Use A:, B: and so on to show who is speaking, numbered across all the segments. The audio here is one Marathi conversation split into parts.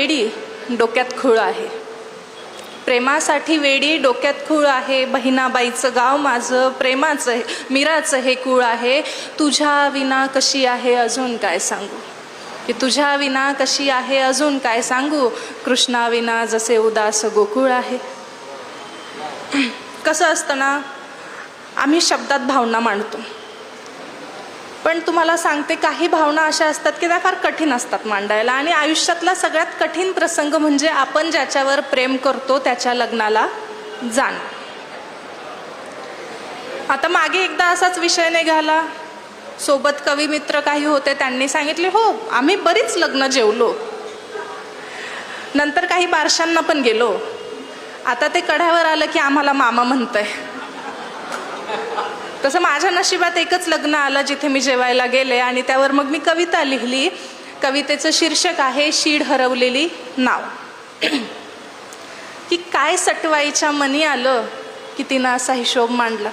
A: वेडी डोक्यात खूळ आहे. प्रेमासाठी वेडी डोक्यात खूळ आहे. बहिणाबाईचं गाव माझं प्रेमाचं आहे, मीराचं हे कुळ आहे. तुझ्या विना कशी आहे अजून काय सांगू, की तुझ्या विना कशी आहे अजून काय सांगू. कृष्णा विना जसे उदास गोकुळ आहे. कसं असतं ना, आम्ही शब्दात भावना मांडतो, पण तुम्हाला सांगते काही भावना अशा असतात की त्या फार कठीण असतात मांडायला. आणि आयुष्यातला सगळ्यात कठीण प्रसंग म्हणजे आपण ज्याच्यावर प्रेम करतो त्याच्या लग्नाला जाणं. आता मागे एकदा असाच विषय निघाला, सोबत कवी मित्र काही होते, त्यांनी सांगितले हो आम्ही बरीच लग्न जेवलो, नंतर काही बारशांना पण गेलो, आता ते कढ्यावर आलं की आम्हाला मामा म्हणतंय. तसं माझ्या नशिबात एकच लग्न आलं जिथे मी जेवायला गेले आणि त्यावर मग मी कविता लिहिली. कवितेचं शीर्षक आहे शीड हरवलेली नाव. की काय सटवाईच्या मनी आलं की तिनं असा हिशोब मांडला.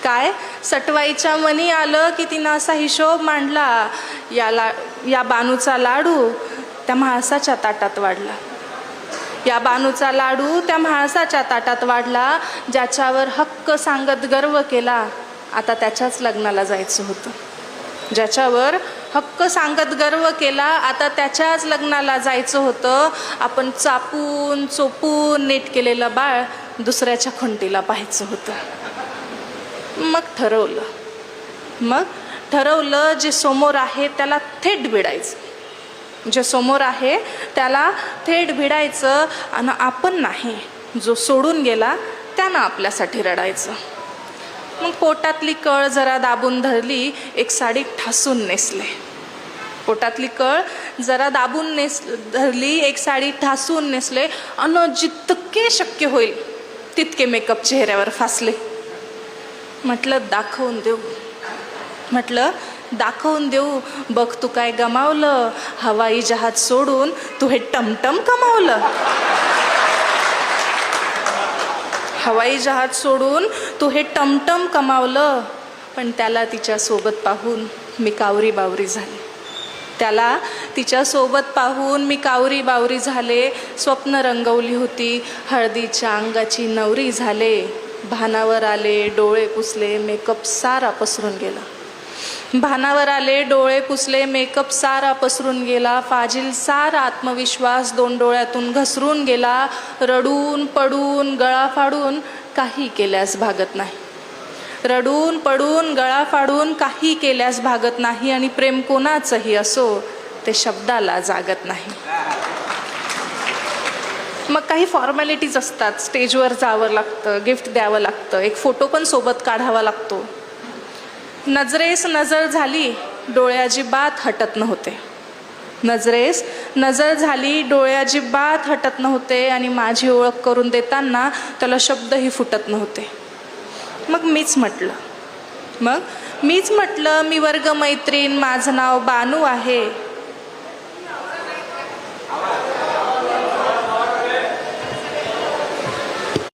A: काय सटवाईच्या मनी आलं की तिनं असा हिशोब मांडला. या बानूचा लाडू त्या म्हाळसाच्या ताटात वाढला. या बानूचा लाडू त्या म्हाळसाच्या ताटात वाढला. ज्याच्यावर हक्क सांगत गर्व केला, आता त्याच्याच लग्नाला जायचं होतं. ज्याच्यावर हक्क सांगत गर्व केला, आता त्याच्याच लग्नाला जायचं होतं. आपण चापून चोपून नीट केलेलं बाळ दुसऱ्याच्या खुंटीला पाहायचं होतं. मग ठरवलं जे समोर आहे त्याला थेट भिडायचं. जे समोर आहे त्याला थेट भिडायचं आणि आपण नाही, जो सोडून गेला त्यानं आपल्यासाठी रडायचं. मग पोटातली कळ जरा दाबून धरली, एक साडी ठासून नेसले. पोटातली कळ जरा दाबून धरली, एक साडी ठासून नेसले. अन जितके शक्य होईल तितके मेकअप चेहऱ्यावर फासले. म्हटलं दाखवून देऊ, बघ तू काय गमावलं. हवाई जहाज सोडून तू हे टमटम कमावलं. हवाई जहाज सोडून तू हे टमटम कमावलं. पण त्याला तिच्यासोबत पाहून मी कावरी बावरी झाले. त्याला तिच्यासोबत पाहून मी कावरी बावरी झाले. स्वप्न रंगवली होती, हळदीच्या अंगाची नवरी झाले. भानावर आले, डोळे पुसले, मेकअप सारा पसरून गेला. भानावर आले, डोळे पुसले, मेकअप सारा पसरून गेला. फाजील सारा आत्मविश्वास दोन डोळ्यातून घसरून गेला. रडून पडून गळा फाडून काही केल्यास भागत नाही. रडून पडून गळा फाडून काही केल्यास भागत नाही. आणि प्रेम कोणाचंही असो ते शब्दाला जागत नाही. मग काही फॉर्मॅलिटीज असतात. स्टेजवर जावं लागतं, गिफ्ट द्यावं लागतं, एक फोटो पण सोबत काढावा लागतो. नजरेस नजर झाली, डोळे अजिबात हटत नव्हते. नजरेस नजर झाली, डोळे अजिबात हटत नव्हते. आणि माझी ओळख करून देताना त्याला शब्दही फुटत नव्हते. मग मीच म्हटलं, मी वर्गमैत्रीण, माझं नाव बानू आहे.